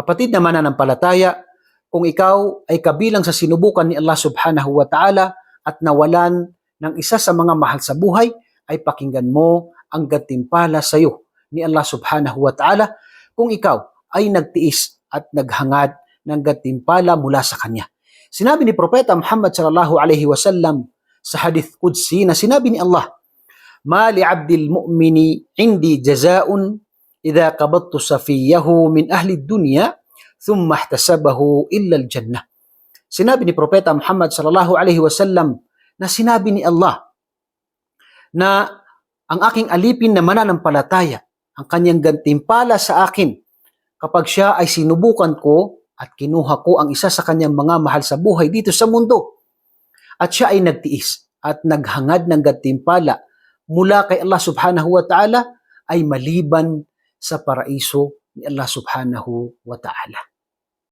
Kapatid na mananampalataya, kung ikaw ay kabilang sa sinubukan ni Allah subhanahu wa ta'ala at nawalan ng isa sa mga mahal sa buhay, ay pakinggan mo ang gantimpala sa iyo ni Allah subhanahu wa ta'ala kung ikaw ay nagtiis at naghangad ng gantimpala mula sa Kanya. Sinabi ni Propeta Muhammad sallallahu alaihi wasallam sa hadith qudsi na sinabi ni Allah, "Ma li'abdil mu'mini indi jazaa'un idza qabattu safiyahu min ahli dunya thumma ihtasabahu illa al-jannah." Sinabi ni Propeta Muhammad sallallahu alaihi wasallam na sinabi ni Allah na ang aking alipin na mananampalataya, ang kanyang gantimpala sa akin kapag siya ay sinubukan ko at kinuha ko ang isa sa kanyang mga mahal sa buhay dito sa mundo at siya ay nagtiis at naghangad ng gantimpala mula kay Allah subhanahu wa ta'ala, ay maliban sa paraiso ni Allah subhanahu wa ta'ala.